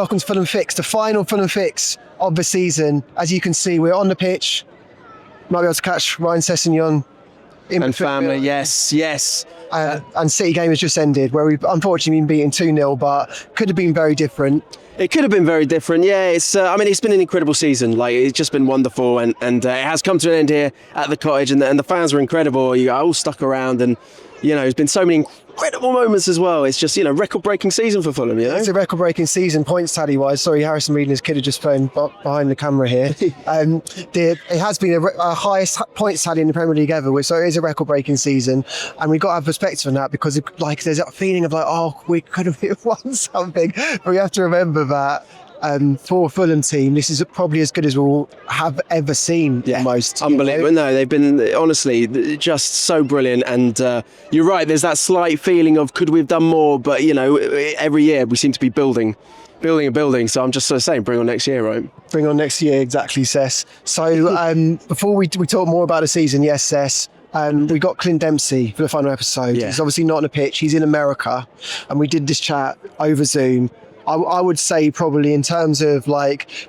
welcome to Fulham Fix, the final Fulham Fix of the season. As you can see, we're on the pitch. Might be able to catch Ryan Sessegnon and family, yes. And City game has just ended, where we've unfortunately been beaten 2-0, but could have been very different. It could have been very different, yeah. It's been an incredible season. Like, it's just been wonderful, and it has come to an end here at the Cottage, and the fans were incredible. You all stuck around, and there's been so many incredible moments as well. It's just record-breaking season for Fulham. It's a record-breaking season, points tally-wise. Sorry, Harrison Reed and his kid are just playing behind the camera here. It has been a highest points tally in the Premier League ever, so it is a record-breaking season, and we've got to have perspective on that, because there's a feeling of we could have won something, but we have to remember that. For a Fulham team, this is probably as good as we'll have ever seen. Almost unbelievable. No, they've been honestly just so brilliant, and you're right, there's that slight feeling of could we have done more, but every year we seem to be building, so I'm just sort of saying bring on next year, right? Bring on next year, exactly, Sess. So before we talk more about the season, yes, Sess, we got Clint Dempsey for the final episode. He's obviously not on the pitch, he's in America, and we did this chat over Zoom. I would say probably in terms of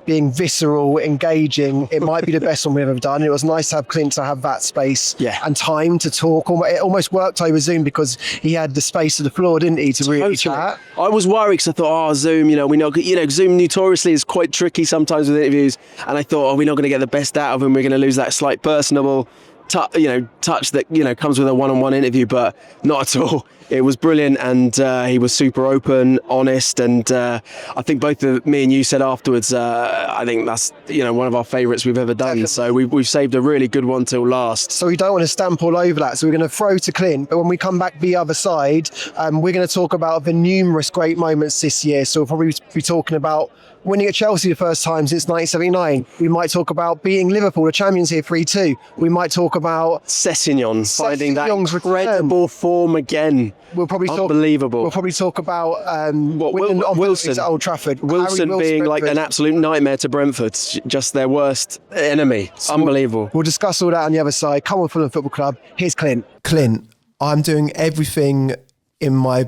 being visceral, engaging, it might be the best one we've ever done. It was nice to have Clint to have that space and time to talk. It almost worked over Zoom because he had the space of the floor, didn't he, to really chat. I was worried because I thought, Zoom, we know, Zoom notoriously is quite tricky sometimes with interviews, and I thought, we're not going to get the best out of him. We're going to lose that slight personable touch that comes with a one-on-one interview, but not at all. It was brilliant, and he was super open, honest, and I think both me and you said afterwards, I think that's one of our favourites we've ever done. Definitely. So we've saved a really good one till last. So we don't want to stamp all over that, so we're going to throw to Clint, but when we come back the other side, we're going to talk about the numerous great moments this year. So we'll probably be talking about winning at Chelsea the first time since 1979. We might talk about beating Liverpool, the champions here, 3-2. We might talk about Sessegnon finding that incredible return. Form again. Unbelievable. We'll probably talk about Wilson at Old Trafford. Wilson being like an absolute nightmare to Brentford, just their worst enemy. So unbelievable. We'll discuss all that on the other side. Come on, Fulham Football Club. Here's Clint. Clint, I'm doing everything in my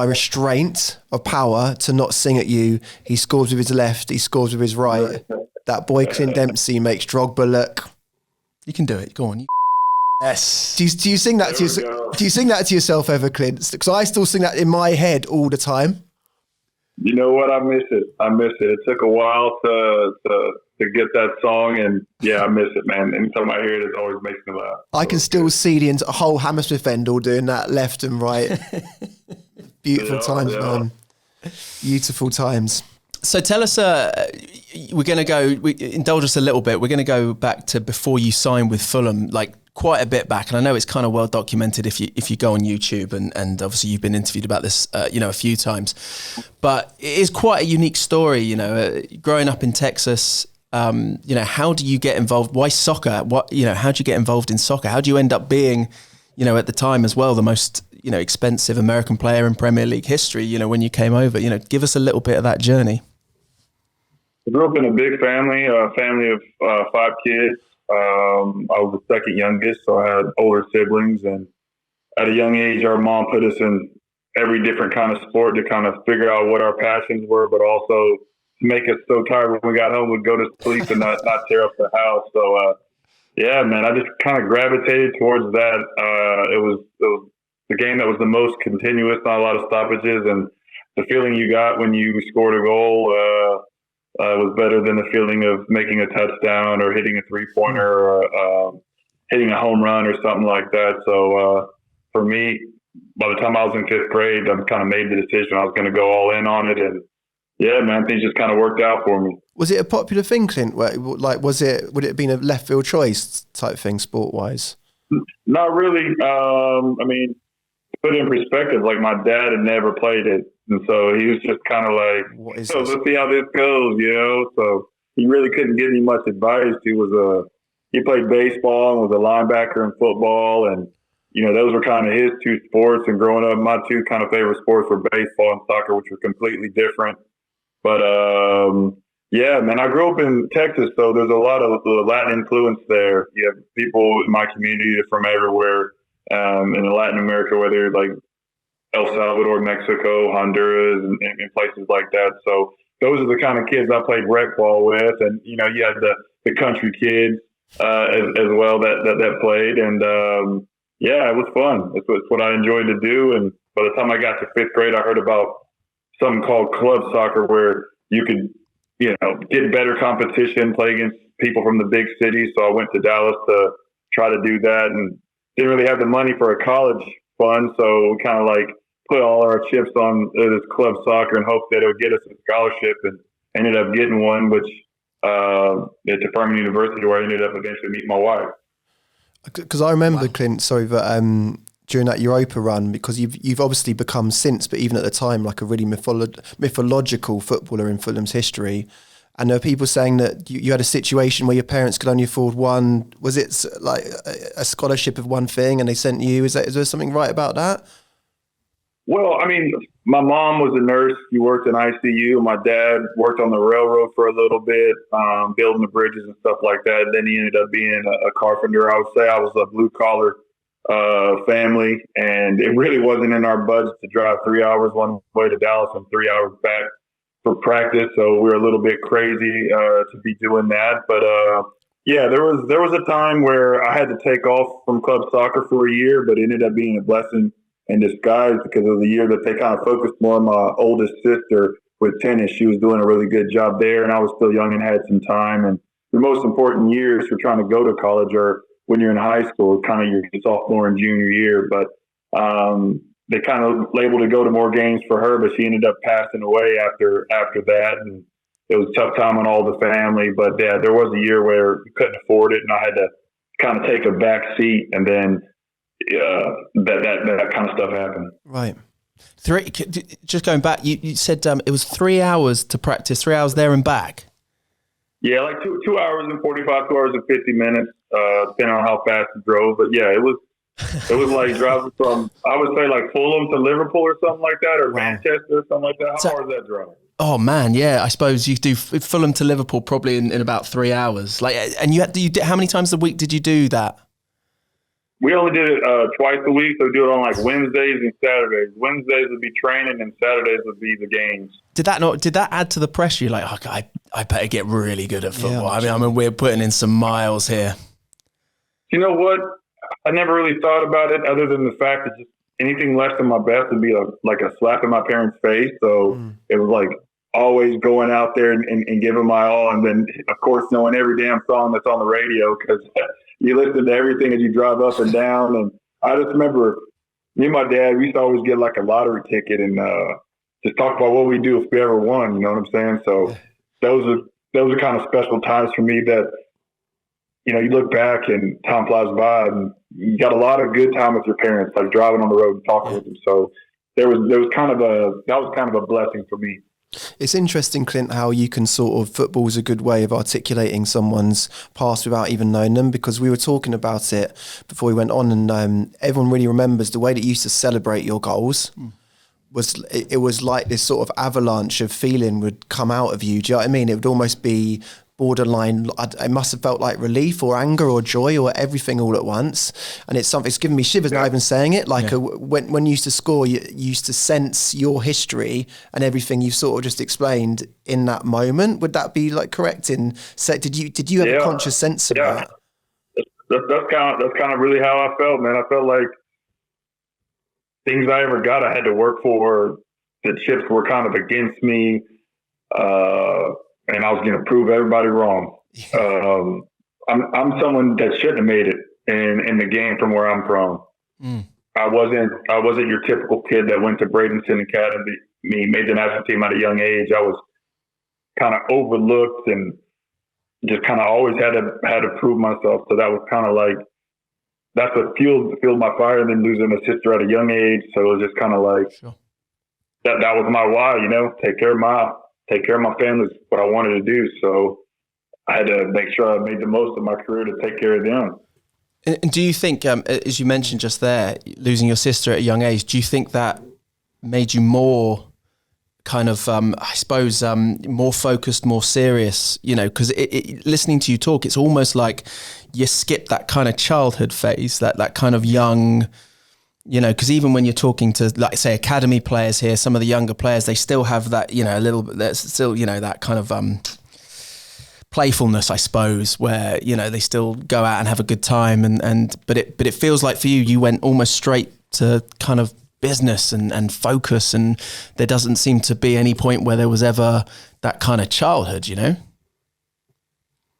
restraint of power to not sing at you. He scores with his left, he scores with his right. That boy Clint Dempsey makes Drogba look. You can do it. Go on. Yes. Do you sing that to yourself? Do you sing that to yourself ever, Clint? Because I still sing that in my head all the time. You know what? I miss it. It took a while to get that song, and I miss it, man. Anytime I hear it, it always makes me laugh. I can still see the whole Hammersmith end all doing that left and right. Beautiful times, man. Beautiful times. So tell us, we're going to indulge us a little bit. We're going to go back to before you signed with Fulham, quite a bit back. And I know it's kind of well documented if you go on YouTube, and obviously you've been interviewed about this, a few times. But it is quite a unique story, growing up in Texas. How do you get involved? Why soccer? How do you get involved in soccer? How do you end up being, at the time as well, the most, expensive American player in Premier League history, when you came over? Give us a little bit of that journey. I grew up in a big family, a family of 5 kids. I was the second youngest, so I had older siblings. And at a young age, our mom put us in every different kind of sport to kind of figure out what our passions were, but also to make us so tired when we got home, we'd go to sleep and not tear up the house. So, man, I just kind of gravitated towards that. It was the game that was the most continuous, not a lot of stoppages, and the feeling you got when you scored a goal was better than the feeling of making a touchdown or hitting a three-pointer or hitting a home run or something like that. So for me, by the time I was in 5th grade, I kind of made the decision I was going to go all in on it. And man, things just kind of worked out for me. Was it a popular thing, Clint? Would it have been a left field choice type thing, sport-wise? Not really. To put it in perspective, my dad had never played it. And so he was just kind of let's see how this goes, So he really couldn't give me much advice. He played baseball and was a linebacker in football. And, those were kind of his 2 sports. And growing up, my 2 kind of favorite sports were baseball and soccer, which were completely different. But, man, I grew up in Texas, so there's a lot of Latin influence there. You have people in my community from everywhere in Latin America, whether El Salvador, Mexico, Honduras, and places like that. So those are the kind of kids I played rec ball with. And, you had the country kids as well that played. And, it was fun. It's what I enjoyed to do. And by the time I got to fifth grade, I heard about something called club soccer where you could, get better competition, play against people from the big cities. So I went to Dallas to try to do that and didn't really have the money for a college fund. So we kind of like put all our chips on this club soccer and hoped that it would get us a scholarship, and ended up getting one, which at Furman University, where I ended up eventually meeting my wife. Because I remember, Clint, sorry, that during that Europa run, because you've obviously become since, but even at the time, like a really mythological footballer in Fulham's history. And there are people saying that you had a situation where your parents could only afford one. Was it like a scholarship of one thing, and they sent you? Is there something right about that? Well, I mean, my mom was a nurse. She worked in ICU. My dad worked on the railroad for a little bit, building the bridges and stuff like that. Then he ended up being a carpenter. I would say I was a blue-collar family, and it really wasn't in our budget to drive 3 hours one way to Dallas and 3 hours back for practice. So we were a little bit crazy to be doing that. But there was a time where I had to take off from club soccer for a year, but it ended up being a blessing in disguise because of the year that they kind of focused more on my oldest sister with tennis. She was doing a really good job there, and I was still young and had some time. And the most important years for trying to go to college are when you're in high school, kind of your sophomore and junior year. But they kind of labeled to go to more games for her, but she ended up passing away after that. And it was a tough time on all the family. But yeah, there was a year where we couldn't afford it, and I had to kind of take a back seat, and then that kind of stuff happened. Right. Just going back, you said it was 3 hours to practice, 3 hours there and back. Yeah, like 2 hours and 45, 2 hours and 50 minutes, depending on how fast you drove. But yeah, it was like driving from, I would say, like Fulham to Liverpool or something like that, or Manchester or something like that. How far is that drive? Oh man, yeah. I suppose you do Fulham to Liverpool probably in about 3 hours. Like, and how many times a week did you do that? We only did it twice a week, so we do it on like Wednesdays and Saturdays. Wednesdays would be training, and Saturdays would be the games. Did that add to the pressure? You're like, okay, I better get really good at football. Yeah, I mean, we're putting in some miles here. You know what? I never really thought about it, other than the fact that just anything less than my best would be like a slap in my parents' face. So it was like always going out there and giving my all, and then of course knowing every damn song that's on the radio because you listen to everything as you drive up and down. And I just remember me and my dad, we used to always get like a lottery ticket and just talk about what we do if we ever won. You know what I'm saying? So those are kind of special times for me that, you look back and time flies by, and you got a lot of good time with your parents, like driving on the road and talking with them. So that was kind of a blessing for me. It's interesting, Clint, how you can football's a good way of articulating someone's past without even knowing them, because we were talking about it before we went on, and everyone really remembers the way that you used to celebrate your goals. It was like this sort of avalanche of feeling would come out of you. Do you know what I mean? It would almost be borderline. It must have felt like relief or anger or joy or everything all at once. And it's giving me shivers not even saying it. Like when you used to score, you used to sense your history and everything you've sort of just explained in that moment. Would that be like correct? Did you have a conscious sense of that? That's kind of really how I felt, man. I felt like things I ever got, I had to work for. The chips were kind of against me. And I was going to prove everybody wrong. I'm someone that shouldn't have made it in the game from where I'm from. I wasn't your typical kid that went to Bradenton Academy, made the national team at a young age. I was kind of overlooked and just kind of always had to prove myself. So that was kind of like, that's what fueled my fire. And then losing a sister at a young age, so it was just kind of like that was my why. Take care of my family is what I wanted to do. So I had to make sure I made the most of my career to take care of them. And do you think, as you mentioned just there, losing your sister at a young age, do you think that made you more kind of, more focused, more serious? Because listening to you talk, it's almost like you skipped that kind of childhood phase, that kind of young, Because even when you're talking to, like, say, academy players here, some of the younger players, they still have that, a little bit, there's still, that kind of playfulness, I suppose, where, they still go out and have a good time. But it feels like for you, you went almost straight to kind of business and focus, and there doesn't seem to be any point where there was ever that kind of childhood, Yeah,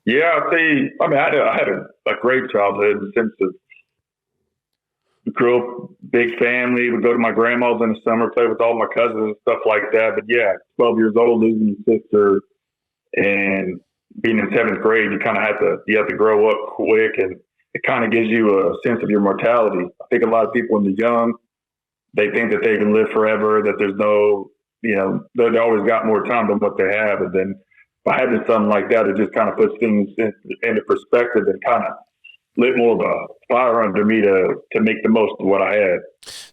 I'd say, I had a great childhood in the sense of grew up, big family, would go to my grandma's in the summer, play with all my cousins and stuff like that. But yeah, 12 years old, losing your sister and being in 7th grade, you have to grow up quick, and it kind of gives you a sense of your mortality. I think a lot of people when they're young, they think that they can live forever, that there's no, they always got more time than what they have. And then by having something like that, it just kind of puts things into perspective and kind of lit more of a fire under me to make the most of what I had.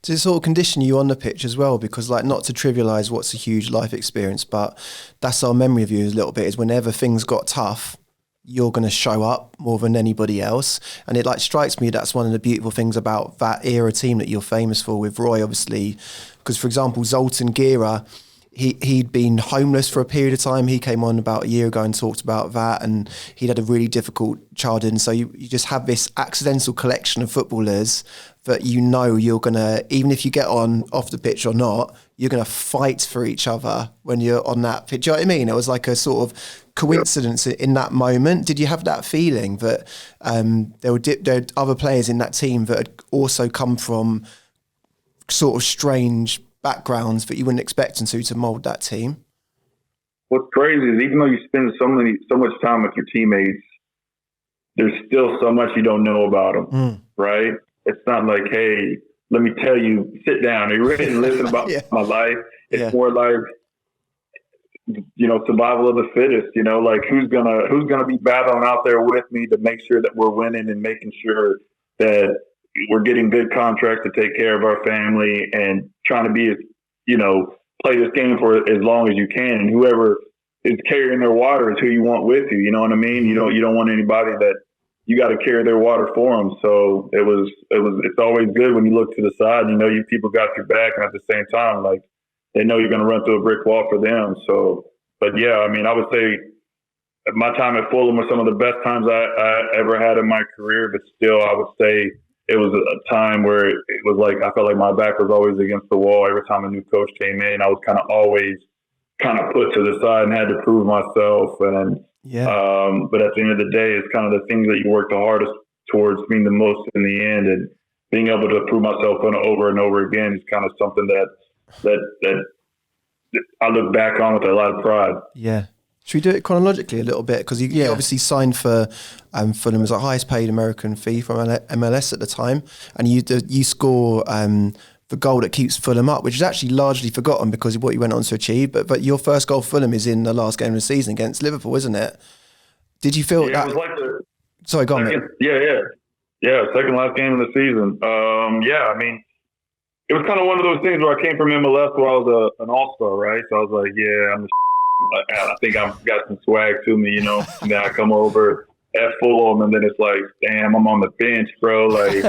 Does it sort of condition you on the pitch as well? Because, like, not to trivialise what's a huge life experience, but that's our memory of you a little bit, is whenever things got tough, you're going to show up more than anybody else. And it strikes me that's one of the beautiful things about that era team that you're famous for, with Roy, obviously. Because, for example, Zoltan Gira, he'd been homeless for a period of time. He came on about a year ago and talked about that, and he'd had a really difficult childhood. And so you just have this accidental collection of footballers that you're going to, even if you get on off the pitch or not, you're going to fight for each other when you're on that pitch. Do you know what I mean? It was like a sort of coincidence in that moment. Did you have that feeling that there were other players in that team that had also come from sort of strange backgrounds that you wouldn't expect them to mould that team? What's crazy is even though you spend so much time with your teammates, there's still so much you don't know about them, right? It's not like, hey, let me tell you, sit down. Are you ready to listen about my life? It's more like, survival of the fittest, like who's gonna be battling out there with me to make sure that we're winning and making sure that we're getting good contracts to take care of our family and trying to be, play this game for as long as you can. And whoever is carrying their water is who you want with you. You know what I mean? You don't want anybody that you got to carry their water for them. So it's always good when you look to the side, you people got your back, and at the same time, like, they know you're going to run through a brick wall for them. So, but yeah, I would say my time at Fulham was some of the best times I ever had in my career, but still I would say it was a time where it was like, I felt like my back was always against the wall. Every time a new coach came in, I was kind of always put to the side and had to prove myself. And but at the end of the day, it's kind of the things that you work the hardest towards being the most in the end, and being able to prove myself over and over again is kind of something that I look back on with a lot of pride. Yeah. Should we do it chronologically a little bit? Because you obviously signed for Fulham as the highest paid American fee from MLS at the time, and you score the goal that keeps Fulham up, which is actually largely forgotten because of what you went on to achieve. But your first goal for Fulham is in the last game of the season against Liverpool, isn't it? Did you feel that? It was like Sorry, go on, mate. Yeah. Second last game of the season. It was kind of one of those things where I came from MLS where I was an all-star, right? So I was like, I think I've got some swag to me, And then I come over at Fulham, and then it's like, damn, I'm on the bench, bro. Like,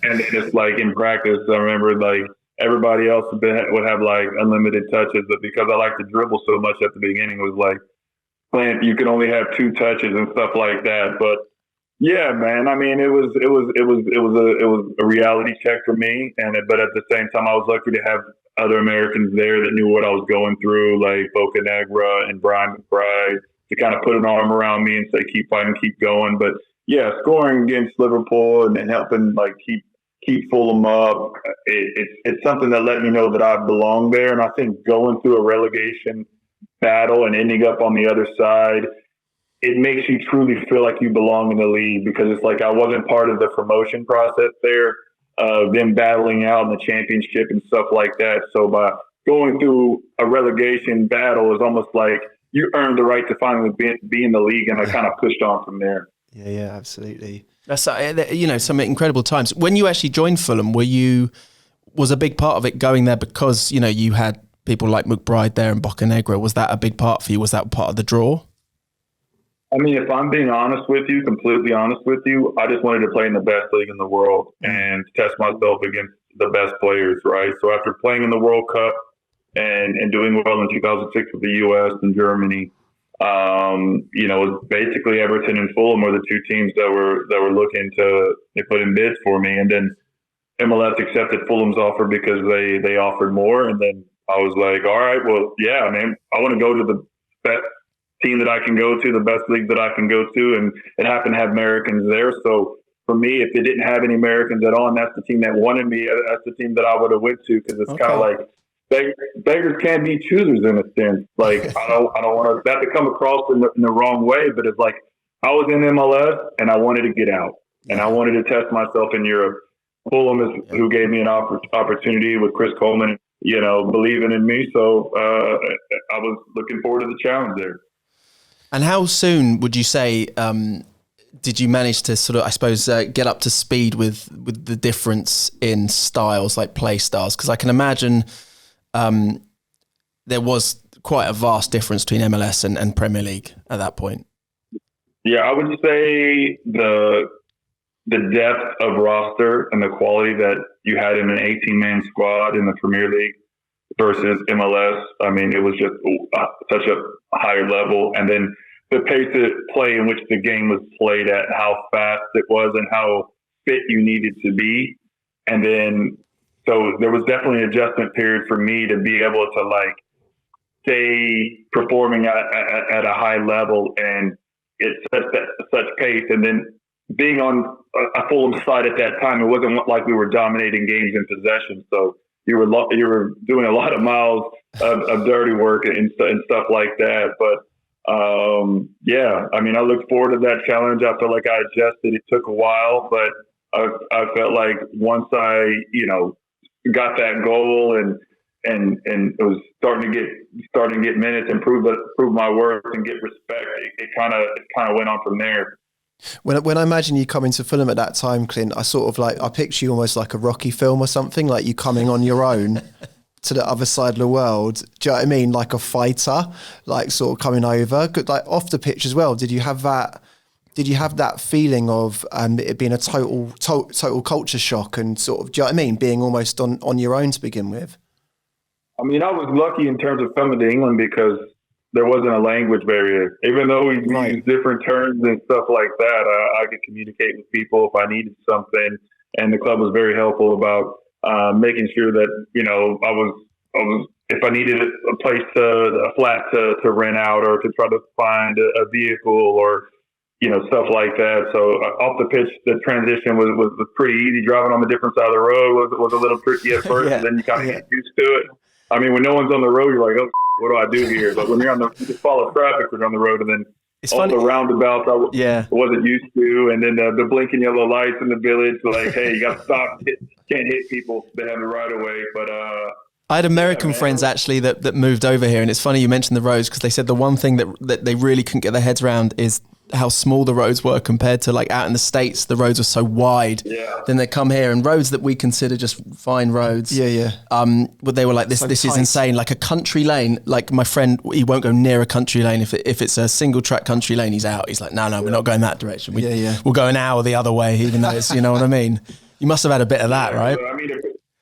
and it's like in practice, I remember like everybody else would have like unlimited touches, but because I like to dribble so much at the beginning, it was like, Clint, you can only have 2 touches and stuff like that. But yeah, man, it was a reality check for me, but at the same time, I was lucky to have other Americans there that knew what I was going through, like Bocanegra and Brian McBride, to kind of put an arm around me and say, keep fighting, keep going. But yeah, scoring against Liverpool and helping like keep Fulham up, it's something that let me know that I belong there. And I think going through a relegation battle and ending up on the other side, it makes you truly feel like you belong in the league, because it's like I wasn't part of the promotion process there, them battling out in the championship and stuff like that. So by going through a relegation battle is almost like you earned the right to finally be in the league, and I kind of pushed on from there. Yeah, absolutely. That's some incredible times. When you actually joined Fulham, was a big part of it going there because you had people like McBride there and Bocanegra? Was that a big part for you? Was that part of the draw? I mean, if I'm being honest with you, completely honest with you, I just wanted to play in the best league in the world and test myself against the best players, right? So after playing in the World Cup and doing well in 2006 with the U.S. and Germany, basically Everton and Fulham were the two teams that were looking to put in bids for me, and then MLS accepted Fulham's offer because they offered more, and then I was like, all right, well, yeah, man, I want to go to the best team that I can go to, the best league that I can go to, and it happened to have Americans there. So for me, if it didn't have any Americans at all, and that's the team that wanted me, that's the team that I would have went to, because it's kind of like beggars can't be choosers in a sense. Like I don't want that to come across in the wrong way, but it's like I was in MLS and I wanted to get out, and I wanted to test myself in Europe. Fulham is who gave me an opportunity with Chris Coleman, believing in me. So I was looking forward to the challenge there. And how soon would you say did you manage to sort of, I suppose, get up to speed with the difference in styles, like play styles? Because I can imagine there was quite a vast difference between MLS and Premier League at that point. Yeah, I would say the depth of roster and the quality that you had in an 18-man squad in the Premier League versus MLS. I mean, it was just such a higher level. And then the pace of play in which the game was played at, how fast it was and how fit you needed to be. And then, so there was definitely an adjustment period for me to be able to stay performing at a high level and at such pace. And then being on a Fulham side at that time, it wasn't like we were dominating games in possession. So you were doing a lot of miles of dirty work and stuff like that. But I mean, I look forward to that challenge. I felt like I adjusted. It took a while, but I felt like once I, got that goal and it was starting to get minutes and prove my worth and get respect, it kind of went on from there. When I imagine you coming to Fulham at that time, Clint, I picture you almost like a Rocky film or something, like you coming on your own to the other side of the world. Do you know what I mean? Like a fighter, like sort of coming over. Good, like off the pitch as well. Did you have that feeling of it being a total culture shock and sort of, do you know what I mean, being almost on your own to begin with? I mean, I was lucky in terms of coming to England because there wasn't a language barrier. Even though we used different terms and stuff like that, I could communicate with people if I needed something. And the club was very helpful about making sure that, I was if I needed a flat to rent out or to try to find a vehicle or, stuff like that. So off the pitch, the transition was pretty easy. Driving on the different side of the road was a little tricky at first, and then you kind of get used to it. I mean, when no one's on the road, you're like, oh, what do I do here? But when you're you just follow traffic when you're on the road, and then it's all funny. the roundabouts I wasn't used to, and then the blinking yellow lights in the village, like, hey, you got to stop, can't hit people, they have the right of way. But I had American friends actually that moved over here, and it's funny you mentioned the roads because they said the one thing that they really couldn't get their heads around is how small the roads were compared to like out in the States. The roads were so wide. Yeah. Then they come here and roads that we consider just fine roads. Yeah. But they were like, this is insane. Like a country lane. Like my friend, he won't go near a country lane if it's a single track country lane. He's out. He's like, no, we're not going that direction. We'll go an hour the other way, even though it's, you know what I mean. You must have had a bit of that, right? I mean,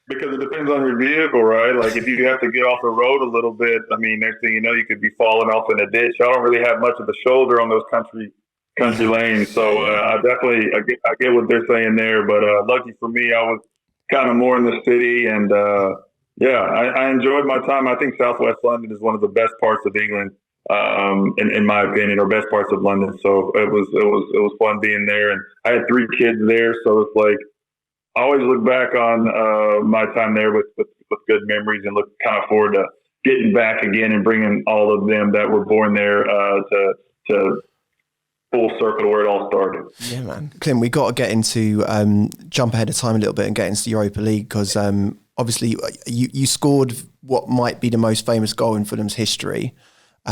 because it depends on your vehicle, right? Like if you have to get off the road a little bit, I mean, next thing you know, you could be falling off in a ditch. I don't really have much of a shoulder on those country lanes, so I get what they're saying there. But lucky for me, I was kind of more in the city, and I enjoyed my time. I think Southwest London is one of the best parts of England, in my opinion, or best parts of London. So it was fun being there, and I had 3 kids there, so it's like. I always look back on my time there with good memories and look kind of forward to getting back again and bringing all of them that were born there to full circle where it all started. Yeah, man. Clint, we got to get into jump ahead of time a little bit and get into the Europa League because obviously you scored what might be the most famous goal in Fulham's history,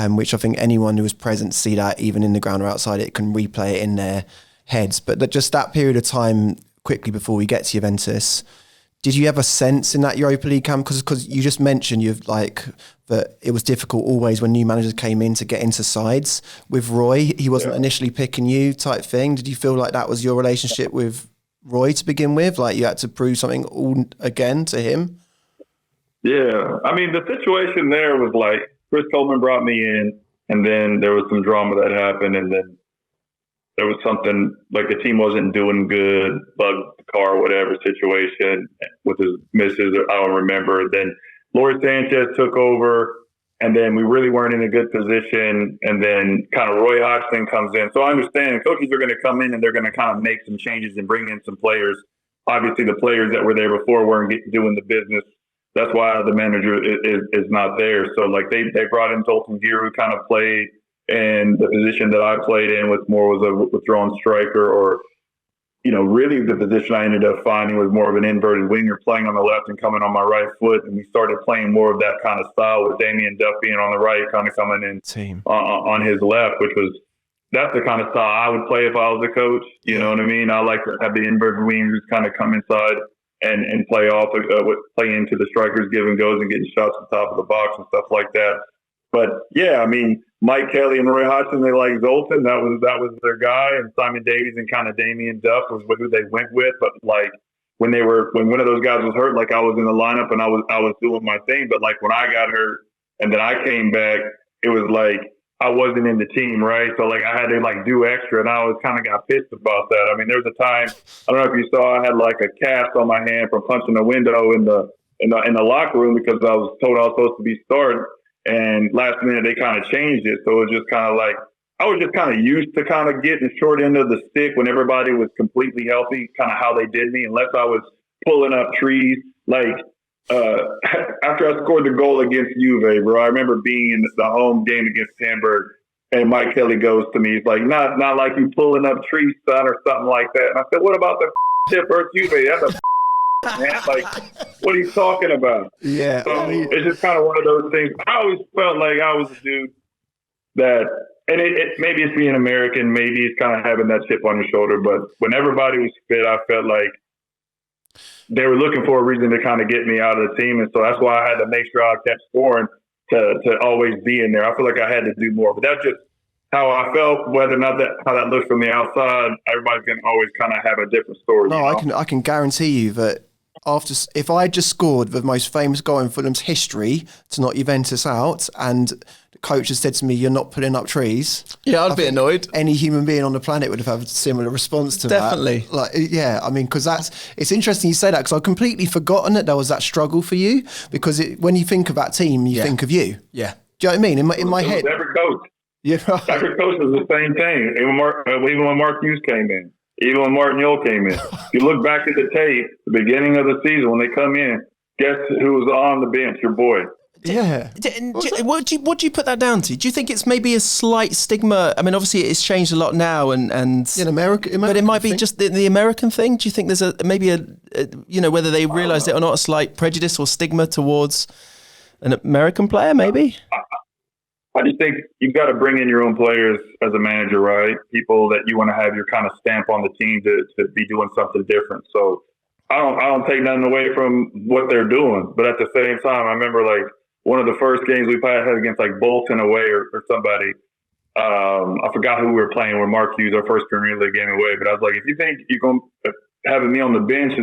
which I think anyone who was present to see that, even in the ground or outside it, can replay it in their heads. But just that period of time, quickly before we get to Juventus, Did you ever sense in that Europa League camp, because you just mentioned that it was difficult always when new managers came in to get into sides? With Roy, he wasn't initially picking you type thing. Did you feel like that was your relationship with Roy to begin with? Like you had to prove something all again to him? Yeah. I mean, the situation there was like Chris Coleman brought me in, and then there was some drama that happened, and then there was something like the team wasn't doing good, bugged the car, whatever situation with his missus, I don't remember. Then Lord Sanchez took over, and then we really weren't in a good position. And then kind of Roy Hodgson comes in. So I understand coaches are going to come in and they're going to kind of make some changes and bring in some players. Obviously, the players that were there before weren't doing the business. That's why the manager is not there. So like they brought in Tolton Gear, who kind of played, and the position that I played in was a withdrawn striker, or, really the position I ended up finding was more of an inverted winger, playing on the left and coming on my right foot. And we started playing more of that kind of style with Damien Duff being on the right, kind of coming in on his left, that's the kind of style I would play if I was a coach. You know what I mean? I like to have the inverted wingers kind of come inside and play off, play into the strikers, giving goes and getting shots at the top of the box and stuff like that. But yeah, I mean, Mike Kelly and Roy Hodgson, they like Zoltan. That was their guy, and Simon Davies and kind of Damien Duff was who they went with. But like when one of those guys was hurt, like I was in the lineup and I was doing my thing. But like when I got hurt and then I came back, it was like I wasn't in the team, right? So like I had to like do extra, and I was kind of got pissed about that. I mean, there was a time, I don't know if you saw, I had like a cast on my hand from punching a window in the locker room because I was told I was supposed to be starting. And last minute, they kind of changed it. So it was just kind of like, I was just kind of used to kind of getting the short end of the stick when everybody was completely healthy, kind of how they did me, unless I was pulling up trees. Like, after I scored the goal against Juve, bro, I remember being in the home game against Hamburg, and Mike Kelly goes to me, he's like, not like you pulling up trees, son, or something like that. And I said, what about the shit versus Juve? That's a man, like, what are you talking about? Yeah. So it's just kind of one of those things. I always felt like I was a dude that, and maybe it's being American, maybe it's kind of having that chip on your shoulder, but when everybody was fit, I felt like they were looking for a reason to kind of get me out of the team. And so that's why I had to make sure I kept scoring to always be in there. I feel like I had to do more, but that's just how I felt. Whether or not how that looks from the outside, everybody can always kind of have a different story. No, I can guarantee you that if I just scored the most famous goal in Fulham's history to knock Juventus out, and the coach has said to me, "You're not putting up trees," I'd be annoyed. Any human being on the planet would have had a similar response to Definitely. that. Like, yeah, I mean, because it's interesting you say that, because I've completely forgotten that there was that struggle for you, because when you think of that team, you think of you. Yeah. Do you know what I mean? In my head, every coach. Yeah, right. Every coach is the same thing. Even when Mark Hughes came in. Even when Martin Yole came in. If you look back at the tape, the beginning of the season, when they come in, guess who was on the bench? Your boy. Yeah. What do you put that down to? Do you think it's maybe a slight stigma? I mean, obviously it's changed a lot now, and in America, but it might be just the American thing. Do you think there's maybe whether they realised it or not, a slight prejudice or stigma towards an American player, maybe? I just think you've got to bring in your own players as a manager, right? People that you want to have your kind of stamp on the team to be doing something different. So I don't take nothing away from what they're doing, but at the same time, I remember like one of the first games we had against like Bolton away or somebody. I forgot who we were playing with Mark Hughes, our first Premier League game away. But I was like, if you think you're going to having me on the bench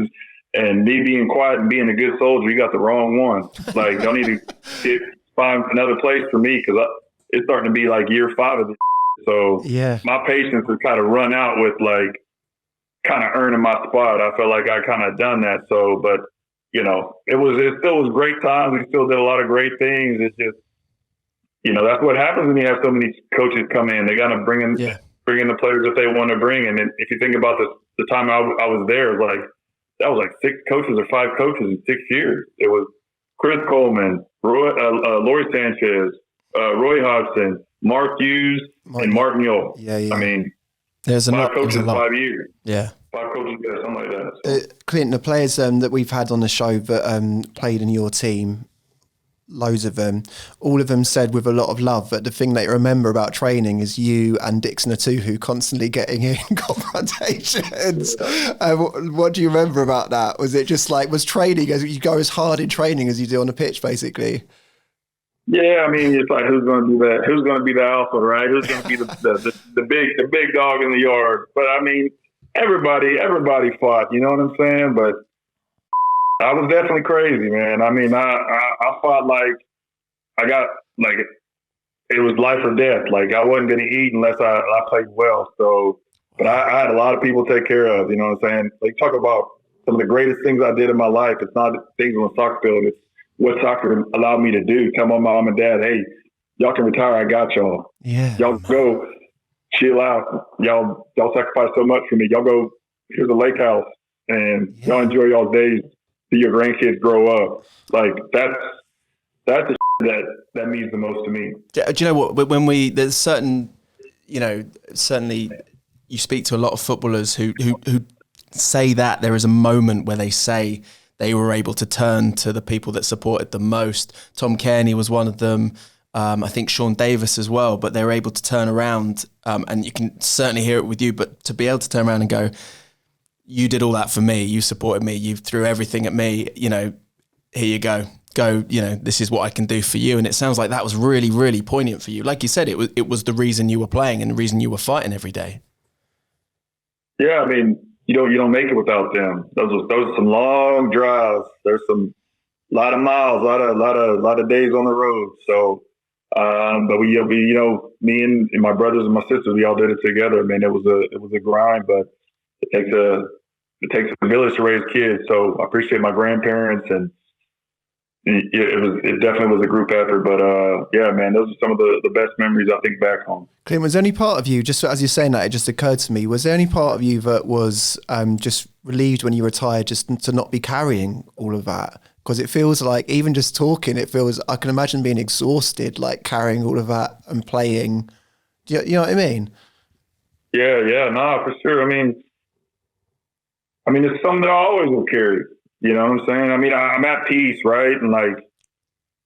and me being quiet and being a good soldier, you got the wrong one. Like, don't need to find another place for me, because it's starting to be like year 5 of this. So yeah, my patience has kind of run out with like kind of earning my spot. I felt like I kind of done that. So, but it still was great times. We still did a lot of great things. It's just, that's what happens when you have so many coaches come in. They got to bring in the players that they want to bring. And then if you think about the time I was there, like that was like 6 coaches or 5 coaches in 6 years. It was Chris Coleman, Lori Sanchez, Roy Hodgson, Mark Hughes, and Martin Yole. Yeah. I mean, there's a 5 lot. coaches in 5 years. Yeah. 5 coaches, something like that. So. Clint, the players that we've had on the show that played in your team, loads of them. All of them said with a lot of love that the thing they remember about training is you and Dixon Atuhu constantly getting in confrontations. What do you remember about that? Was it just like, was training, as you go as hard in training as you do on the pitch, basically? Yeah, I mean, it's like, who's going to do that? Who's going to be the alpha, right? Who's going to be the big dog in the yard? But I mean, everybody fought. You know what I'm saying? But I was definitely crazy, man. I mean, I fought like I got like it was life or death. Like I wasn't going to eat unless I played well. So, but I had a lot of people to take care of. You know what I'm saying? Like talk about some of the greatest things I did in my life. It's not things on the soccer field. It's what soccer allowed me to do. Tell my mom and dad, hey, y'all can retire. I got y'all. Yeah. Y'all go chill out. Y'all sacrifice so much for me. Y'all go, here's a lake house and y'all enjoy y'all's days. See your grandkids grow up. Like that's the that means the most to me. Do you know what? When there's certain, certainly you speak to a lot of footballers who say that there is a moment where they say they were able to turn to the people that supported them most. Tom Kearney was one of them. I think Sean Davis as well, but they were able to turn around, and you can certainly hear it with you, but to be able to turn around and go, you did all that for me, you supported me, you threw everything at me, here you go, this is what I can do for you. And it sounds like that was really, really poignant for you. Like you said, it was the reason you were playing and the reason you were fighting every day. Yeah, I mean, you don't make it without them. Those are some long drives. There's some lot of miles, a lot of days on the road. So, but we me and my brothers and my sisters, we all did it together. I mean, it was a grind, but it takes a village to raise kids. So I appreciate my grandparents, and it definitely was a group effort. But yeah, man, those are some of the best memories I think back home. Clint, was there any part of you, just as you're saying that, it just occurred to me, was there any part of you that was just relieved when you retired just to not be carrying all of that? Because it feels like, even just talking, I can imagine being exhausted, like carrying all of that and playing. Do you know what I mean? Yeah, no, for sure. I mean, it's something that I always will carry. You know what I'm saying? I mean, I'm at peace, right? And like,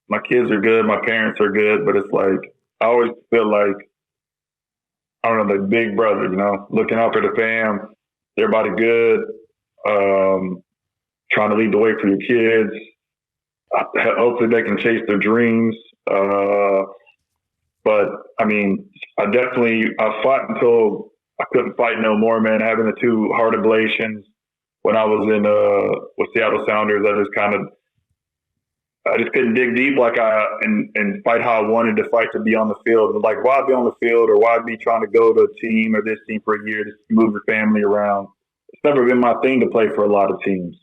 my kids are good, my parents are good, but it's like, I always feel like, I don't know, the big brother, looking out for the fam, everybody good, trying to lead the way for your kids. Hopefully they can chase their dreams. But I mean, I fought until I couldn't fight no more, man. Having the 2 heart ablations when I was in with Seattle Sounders, I just couldn't dig deep and fight how I wanted to fight to be on the field. Like, why be on the field, or why be trying to go to a team or this team for a year to move your family around? It's never been my thing to play for a lot of teams.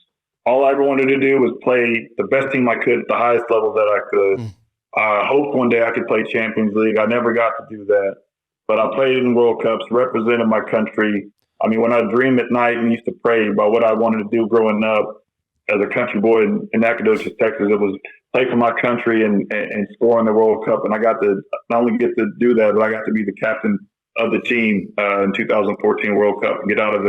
All I ever wanted to do was play the best team I could at the highest level that I could. I hoped one day I could play Champions League. I never got to do that. But I played in World Cups, represented my country. I mean, when I dreamed at night and used to pray about what I wanted to do growing up as a country boy in Nacogdoches, Texas, it was play for my country and score in the World Cup. And I got to not only get to do that, but I got to be the captain of the team in 2014 World Cup and get out of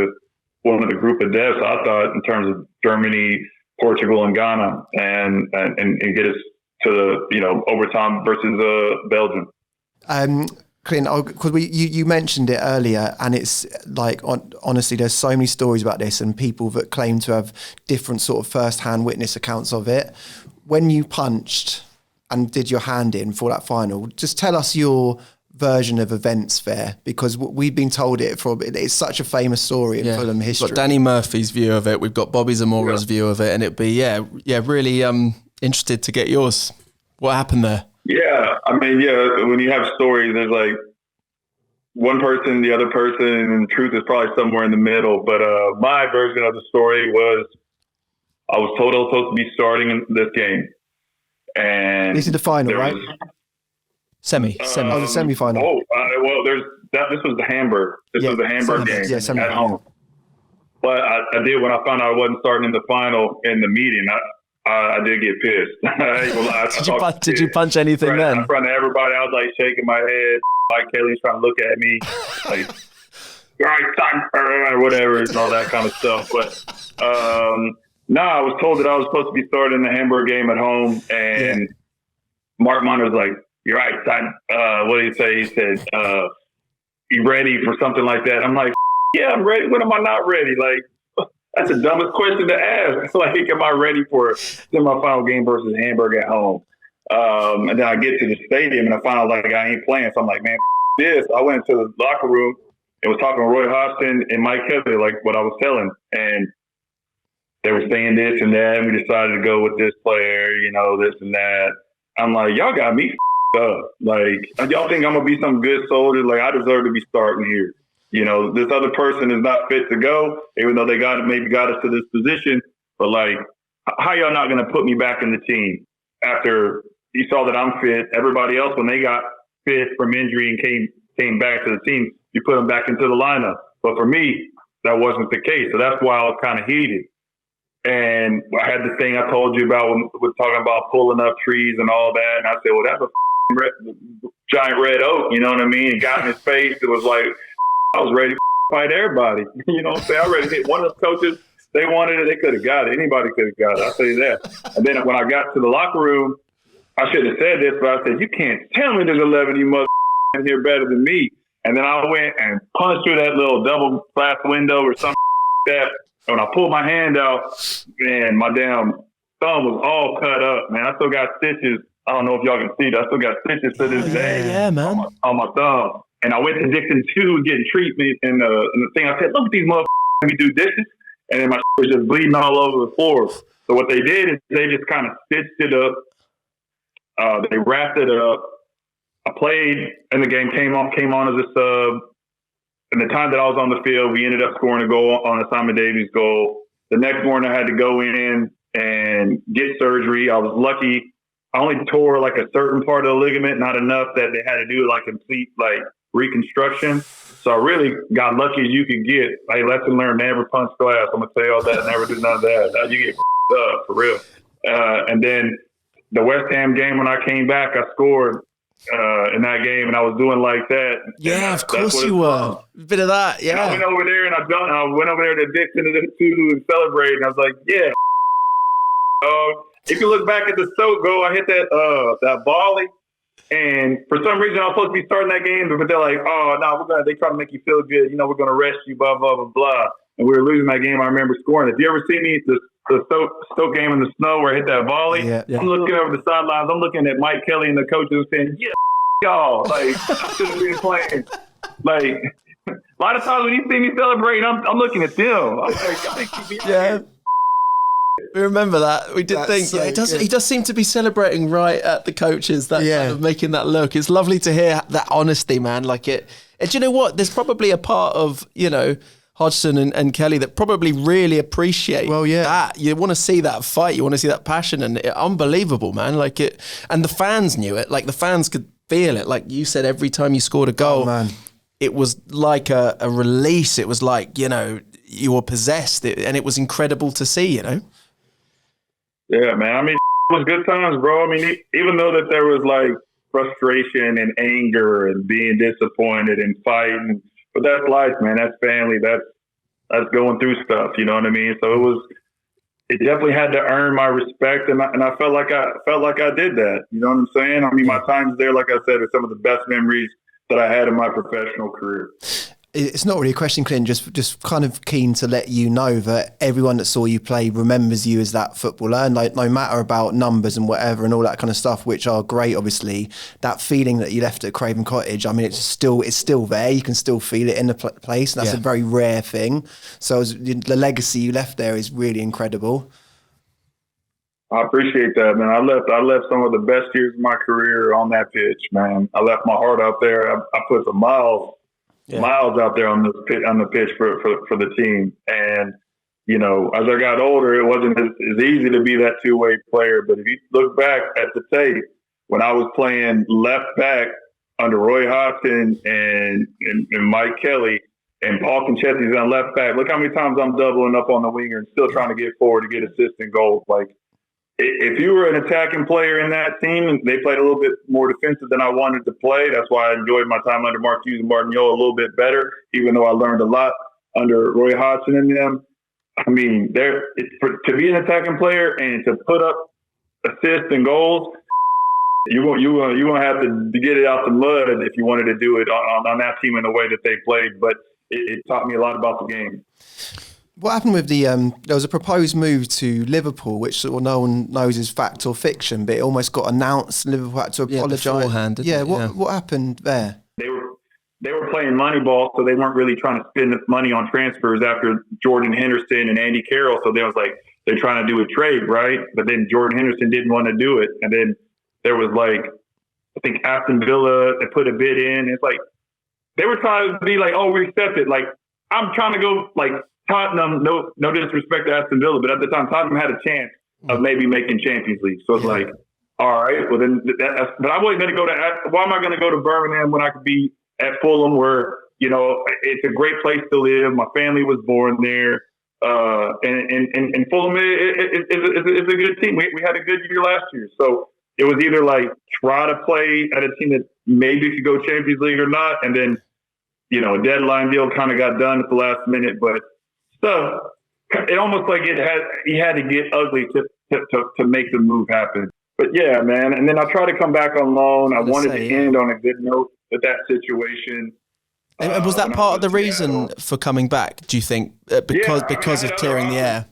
one of the group of deaths, I thought, in terms of Germany, Portugal, and Ghana, and get us to the overtime versus Belgium. Clint, because you mentioned it earlier, and it's like, honestly, there's so many stories about this and people that claim to have different sort of first-hand witness accounts of it. When you punched and did your hand in for that final, just tell us your version of events there, because we've been told it's such a famous story in Fulham history. We've got Danny Murphy's view of it, we've got Bobby Zamora's view of it, and it'd be really interested to get yours. What happened there? Yeah, I mean, when you have stories, there's like one person, the other person, and the truth is probably somewhere in the middle. But my version of the story was, I was told I was supposed to be starting in this game. And this is the final, right? Semi. The semi-final. This was the Hamburg. This was the Hamburg game at home. But I did, when I found out I wasn't starting in the final in the meeting, I did get pissed. Did you punch anything then? In front of everybody, I was like shaking my head. Mike Kelly's trying to look at me like, right, son, or whatever, and all that kind of stuff. But no, I was told that I was supposed to be starting the Hamburg game at home, and Mark Monter's like, "You're right, son." What did he say? He said, "You ready for something like that?" I'm like, "Yeah, I'm ready. When am I not ready?" Like, that's the dumbest question to ask. It's like, am I ready for a semifinal game versus Hamburg at home? And then I get to the stadium and I find out like I ain't playing. So I'm like, man, this. I went into the locker room and was talking to Roy Hodgson and Mike Kelly, like what I was telling. And they were saying this and that. And we decided to go with this player, this and that. I'm like, y'all got me up. Like, y'all think I'm going to be some good soldier? Like, I deserve to be starting here. This other person is not fit to go, even though they maybe got us to this position. But, like, how y'all not going to put me back in the team after you saw that I'm fit? Everybody else, when they got fit from injury and came back to the team, you put them back into the lineup. But for me, that wasn't the case. So that's why I was kind of heated. And I had the thing I told you about when we're talking about pulling up trees and all that. And I said, well, that's a giant red oak, you know what I mean? It got in his face. It was like, I was ready to fight everybody. You know what I'm saying? I ready to hit one of the coaches. They wanted it. They could have got it. Anybody could have got it. I'll tell you that. And then when I got to the locker room, I should have said this, but I said, you can't tell me there's 11 of you mother in here better than me. And then I went and punched through that little double glass window or something like that. And when I pulled my hand out, man, my damn thumb was all cut up, man. I still got stitches. I don't know if y'all can see that. I still got stitches to this day. Yeah, man. On my thumb. And I went to Dixon 2 getting treatment. And the thing I said, look at these motherfuckers, let me do dishes. And then my was just bleeding all over the floor. So what they did is they just kind of stitched it up. They wrapped it up. I played, and the game came on as a sub. And the time that I was on the field, we ended up scoring a goal on a Simon Davies goal. The next morning, I had to go in and get surgery. I was lucky. I only tore like a certain part of the ligament, not enough that they had to do like complete like reconstruction. So I really got lucky as you could get. Hey, lesson learned, never punch glass. I'm gonna tell you all that. Never do none of that. You get up for real. And then the West Ham game, when I came back, I scored in that game, and I was doing like that. Yeah, of course you were. A bit of that, yeah. And I went over there and I went over there to Dixon to celebrate, and I was like, yeah. If you look back at the Stoke goal, I hit that volley, and for some reason I was supposed to be starting that game, but they're like, oh no, they try to make you feel good. We're gonna rest you, blah blah blah blah. And we were losing that game. I remember scoring. If you ever see me the Stoke game in the snow where I hit that volley, yeah. I'm looking over the sidelines. I'm looking at Mike Kelly and the coaches saying, yeah, y'all. Like, I shouldn't be playing. Like, a lot of times when you see me celebrating, I'm looking at them. I'm like, yeah. We remember that. We did think, so he does seem to be celebrating right at the coaches, kind of making that look. It's lovely to hear that honesty, man. Like it. And do you know what? There's probably a part of, Hodgson and Kelly that probably really appreciate that. You want to see that fight. You want to see that passion, and unbelievable, man. Like it, and the fans knew it. Like the fans could feel it. Like you said, every time you scored a goal, it was like a release. It was like, you were possessed, and it was incredible to see, Yeah, man. I mean, it was good times, bro. I mean, even though that there was like frustration and anger and being disappointed and fighting, but that's life, man. That's family. That's going through stuff. You know what I mean? So it definitely had to earn my respect, and I felt like I did that. You know what I'm saying? I mean, my times there, like I said, are some of the best memories that I had in my professional career. It's not really a question, Clint, just kind of keen to let you know that everyone that saw you play remembers you as that footballer, and like no matter about numbers and whatever and all that kind of stuff, which are great, obviously, that feeling that you left at Craven Cottage, I mean, it's still there. You can still feel it in the place, and that's a very rare thing. So the legacy you left there is really incredible. I appreciate that, man. I left some of the best years of my career on that pitch, man. I left my heart out there. I put some miles out there on the pitch for the team. And, as I got older, it wasn't as easy to be that two-way player. But if you look back at the tape, when I was playing left back under Roy Hodgson and Mike Kelly and Paul Conchesty's on left back, look how many times I'm doubling up on the winger and still trying to get forward to get assists and goals. Like, if you were an attacking player in that team, they played a little bit more defensive than I wanted to play. That's why I enjoyed my time under Mark Hughes and Martin Yo a little bit better, even though I learned a lot under Roy Hodgson and them. I mean, to be an attacking player and to put up assists and goals, You won't have to get it out the mud if you wanted to do it on that team in the way that they played. But it taught me a lot about the game. What happened with the there was a proposed move to Liverpool, which sort of no one knows is fact or fiction, but it almost got announced. Liverpool had to apologise. Beforehand, what happened there? They were playing Moneyball, so they weren't really trying to spend money on transfers after Jordan Henderson and Andy Carroll. So they was like, they're trying to do a trade, right? But then Jordan Henderson didn't want to do it. And then there was like, I think Aston Villa, they put a bid in. It's like, they were trying to be like, oh, we accept it. Like, I'm trying to go, like, Tottenham, no disrespect to Aston Villa, but at the time, Tottenham had a chance of maybe making Champions League. So it's like, all right, well then, but I wasn't going to go to, why am I going to go to Birmingham when I could be at Fulham where, you know, it's a great place to live. My family was born there. And Fulham is a good team. We had a good year last year. So it was either like try to play at a team that maybe could go Champions League or not. And then, you know, a deadline deal kind of got done at the last minute, but so it almost like he had to get ugly to make the move happen. But yeah, man. And then I tried to come back on loan. I wanted to end on a good note with that situation. And was that part of the reason for coming back, do you think? Because of clearing the air?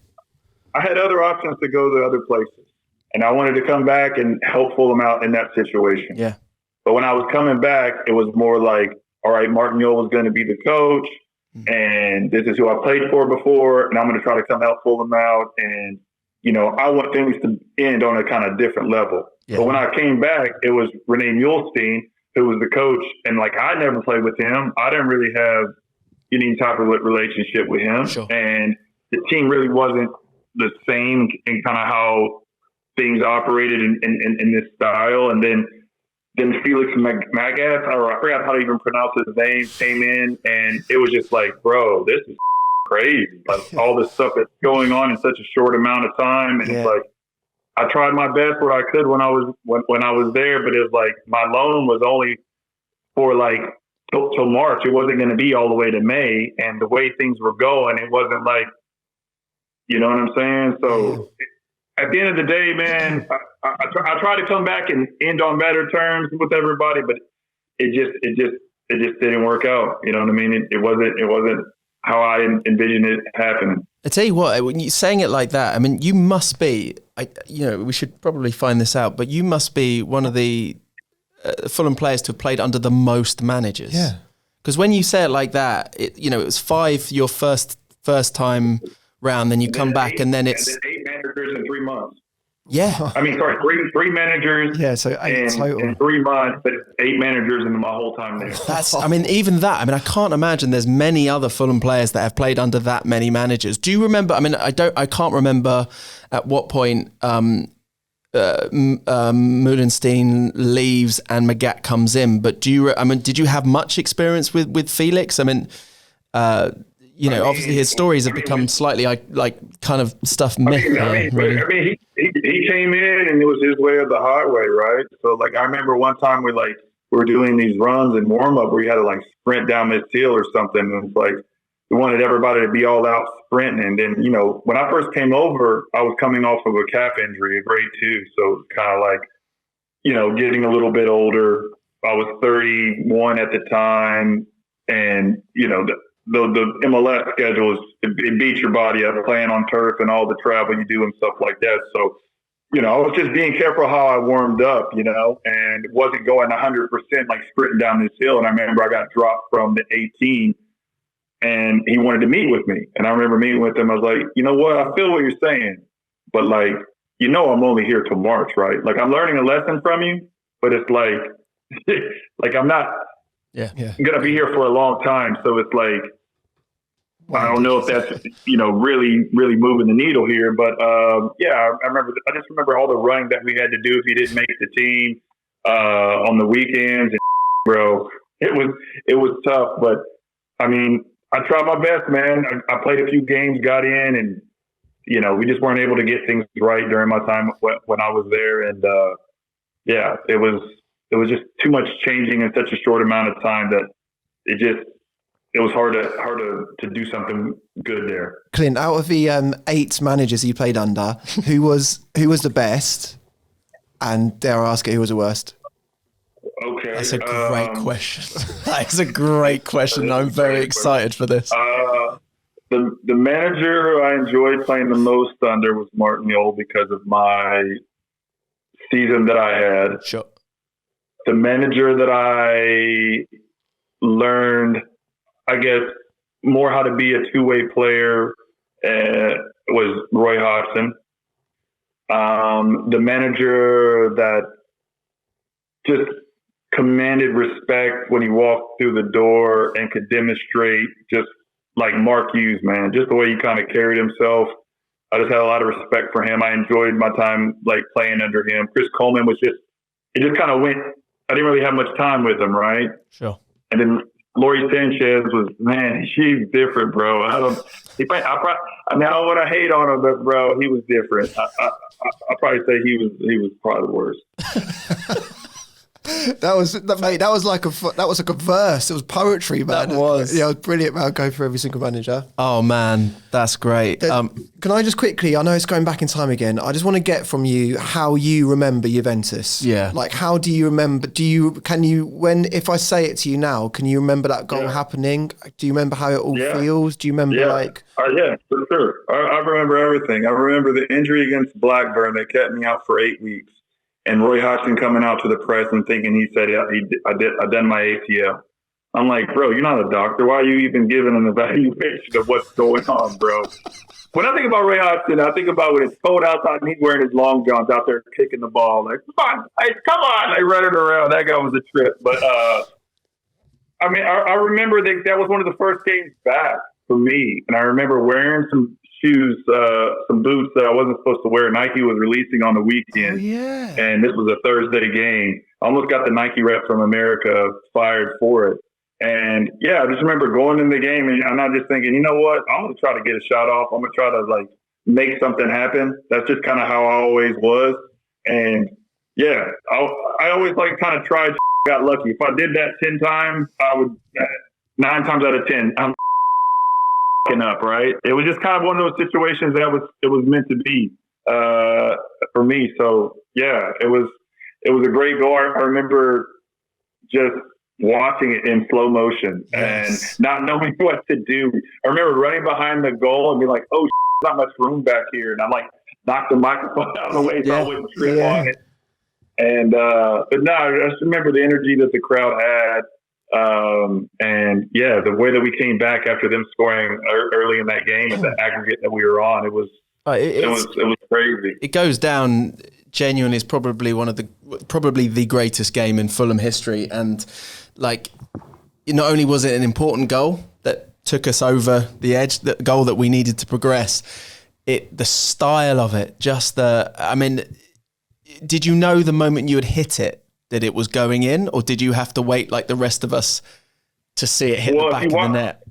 I had other options to go to other places. And I wanted to come back and help Fulham out in that situation. Yeah. But when I was coming back, it was more like, all right, Martin Yule was going to be the coach. And this is who I played for before. And I'm going to try to come help Fulham out. And, you know, I want things to end on a kind of different level. Yeah. But when I came back, it was Renee Muhlstein who was the coach. And, like, I never played with him. I didn't really have any type of relationship with him. Sure. And the team really wasn't the same in kind of how things operated in this style. And then Felix Magath, or I forgot how to even pronounce his name, came in, and it was just like, bro, this is crazy. Like, all this stuff that's going on in such a short amount of time. And it's like, I tried my best where I could when I was there, but it was like my loan was only for like till March. It wasn't going to be all the way to May. And the way things were going, it wasn't like, you know what I'm saying? So at the end of the day, man, I try to come back and end on better terms with everybody, but it just didn't work out. You know what I mean? It wasn't how I envisioned it happening. I tell you what, when you're saying it like that, I mean, you must be, we should probably find this out, but you must be one of the Fulham players to have played under the most managers. Yeah. Because when you say it like that, it was 5 your first time round, then you come back and then it's... And then 8 managers in 3 months. Yeah. I mean, sorry, three managers. Yeah, so 8 total. In 3 months, but 8 managers in my whole time there. Even that. I mean, I can't imagine there's many other Fulham players that have played under that many managers. Do you remember? I mean, I can't remember at what point Mullenstein leaves and Magath comes in. But did you have much experience with Felix? I mean, obviously his stories have become slightly like kind of stuff myth. Really. He came in and it was his way or the highway, right? So like I remember one time we were doing these runs in warm up where you had to like sprint down this hill or something, and it's like we wanted everybody to be all out sprinting. And then when I first came over, I was coming off of a calf injury, a grade 2, so it was kind of like getting a little bit older. I was 31 at the time, and the MLS schedule it beats your body up playing on turf and all the travel you do and stuff like that. So, I was just being careful how I warmed up, and wasn't going 100% like sprinting down this hill. And I remember I got dropped from the 18 and he wanted to meet with me. And I remember meeting with him. I was like, you know what? I feel what you're saying, but like, I'm only here till March, right? Like I'm learning a lesson from you, but it's like, like I'm not going to be here for a long time. So it's like, I don't know if that's, really, really moving the needle here, but I just remember all the running that we had to do if you didn't make the team on the weekends. And, bro, it was tough, but I mean, I tried my best, man. I played a few games, got in, and we just weren't able to get things right during my time when I was there, and it was just too much changing in such a short amount of time that it was hard to do something good there. Clint, out of the 8 managers you played under, who was the best? And dare I ask it, who was the worst? Okay. That's a great question. That is a great question. I'm very excited for this. The manager who I enjoyed playing the most under was Martin Yole because of my season that I had. Sure. The manager that I learned, I guess, more how to be a two-way player was Roy Hodgson. The manager that just commanded respect when he walked through the door and could demonstrate, just like Mark Hughes, man, just the way he kind of carried himself. I just had a lot of respect for him. I enjoyed my time like playing under him. Chris Coleman was just, it just kind of went, I didn't really have much time with him, right? Sure. And then Lori Sanchez was, man, she's different, bro. I don't want to hate on him, but bro, he was different. I'll probably say he was probably the worst. That was like a verse. It was poetry, man. That was. Yeah, it was brilliant, man. I'll go for every single manager. Oh man, that's great. Can I just quickly, I know it's going back in time again, I just want to get from you how you remember Juventus. Yeah. Like, how do you remember, if I say it to you now, can you remember that goal happening? Do you remember how it all feels? Do you remember Yeah, for sure. I remember everything. I remember the injury against Blackburn that kept me out for 8 weeks. And Roy Hodgson coming out to the press and thinking he said, I done my ACL. I'm like, bro, you're not a doctor. Why are you even giving an evaluation of what's going on, bro? When I think about Roy Hodgson, I think about when it's cold outside and he's wearing his long johns out there kicking the ball. Like, come on, like running around. That guy was a trip. But, I mean, I remember that was one of the first games back for me. And I remember wearing some shoes, some boots that I wasn't supposed to wear. Nike was releasing on the weekend. Oh, yeah. And this was a Thursday game. I almost got the Nike rep from America fired for it. And yeah, I just remember going in the game and I'm not just thinking, you know what, I'm going to try to get a shot off. I'm going to try to like make something happen. That's just kind of how I always was. And yeah, I always like kind of tried, got lucky. If I did that 10 times, I would 9 times out of 10, I'm up, right? It was just kind of one of those situations that it was meant to be for me. So yeah, it was a great goal. I remember just watching it in slow motion and not knowing what to do. I remember running behind the goal and being like, oh, not much room back here. And I'm like, knocked the microphone out of the way so I wouldn't trip on it. And, but no, I just remember the energy that the crowd had. And yeah, the way that we came back after them scoring early in that game, the aggregate that we were on, it was crazy. It goes down genuinely as probably the greatest game in Fulham history. And like, not only was it an important goal that took us over the edge, the goal that we needed to progress, the style of it, did you know the moment you had hit it that it was going in, or did you have to wait like the rest of us to see it hit the back of the net?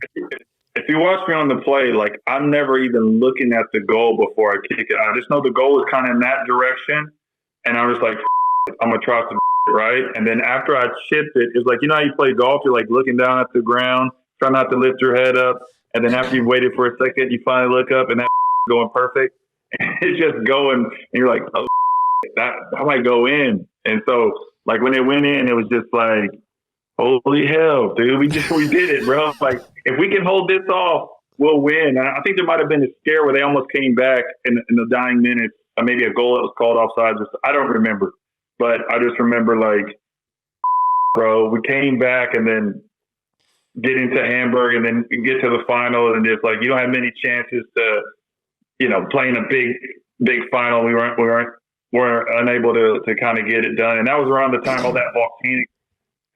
If you watch me on the play, like I'm never even looking at the goal before I kick it. I just know the goal is kind of in that direction, and I was like, I'm gonna try some right. And then after I chipped it, it's like, you know how you play golf, you're like looking down at the ground, try not to lift your head up, and then after you've waited for a second, you finally look up and that going perfect. And it's just going, and you're like, oh, that might go in. And so, like when it went in, it was just like, holy hell, dude, we did it, bro. Like if we can hold this off, we'll win. And I think there might have been a scare where they almost came back in the dying minutes, or maybe a goal that was called offside. I don't remember, but I just remember like, bro, we came back and then get into Hamburg and then get to the final, and just like you don't have many chances to, playing a big final. We weren't unable to kind of get it done. And that was around the time all that volcanic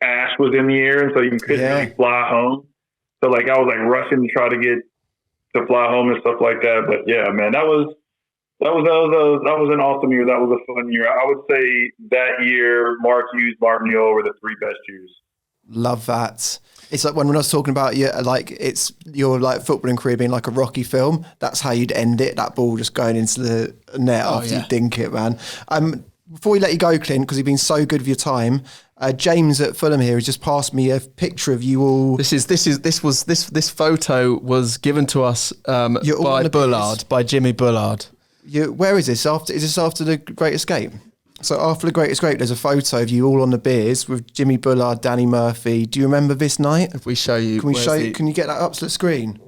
ash was in the air, and so you couldn't really fly home. So like I was like rushing to try to get to fly home and stuff like that. But yeah, man, that was an awesome year. That was a fun year. I would say that year, Mark Hughes, Martin Yole were the 3 best years. Love that. It's like when I was talking about your footballing career being like a Rocky film. That's how you'd end it. That ball just going into the net after you dink it, man. Before we let you go, Clint, because you've been so good with your time, James at Fulham here has just passed me a picture of you all. This photo was given to us by Jimmy Bullard. Where is this? Is this after the Great Escape? So after the greatest grape, there's a photo of you all on the beers with Jimmy Bullard, Danny Murphy. Do you remember this night? If we show you, Can you get that up to the screen?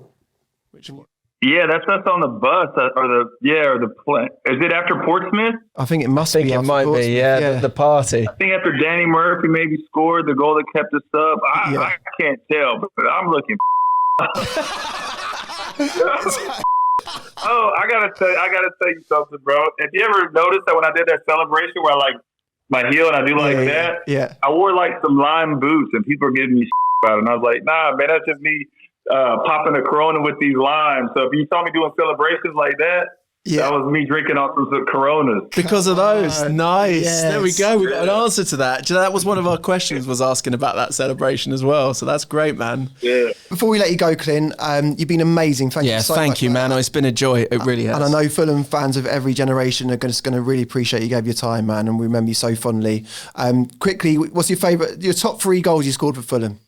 Yeah, that's us on the bus or the plane. Is it after Portsmouth? I think it must be. I think it might be. Yeah, the party. I think after Danny Murphy maybe scored the goal that kept us up. I can't tell, but I'm looking. Oh, I gotta tell you something, bro. If you ever noticed that when I did that celebration where I like my heel and I do that, I wore like some lime boots and people were giving me about it, and I was like, nah, man, that's just me popping a Corona with these limes. So if you saw me doing celebrations like that, that was me drinking off some Coronas. Because of those. Nice. Yes. There we go. We got an answer to that. Do you know, that was one of our questions, was asking about that celebration as well. So that's great, man. Yeah. Before we let you go, Clint, you've been amazing. Thank you so much. Thank you, man. It's been a joy. It really has. And I know Fulham fans of every generation are just going to really appreciate you gave your time, man, and we remember you so fondly. Quickly, what's your top 3 goals you scored for Fulham?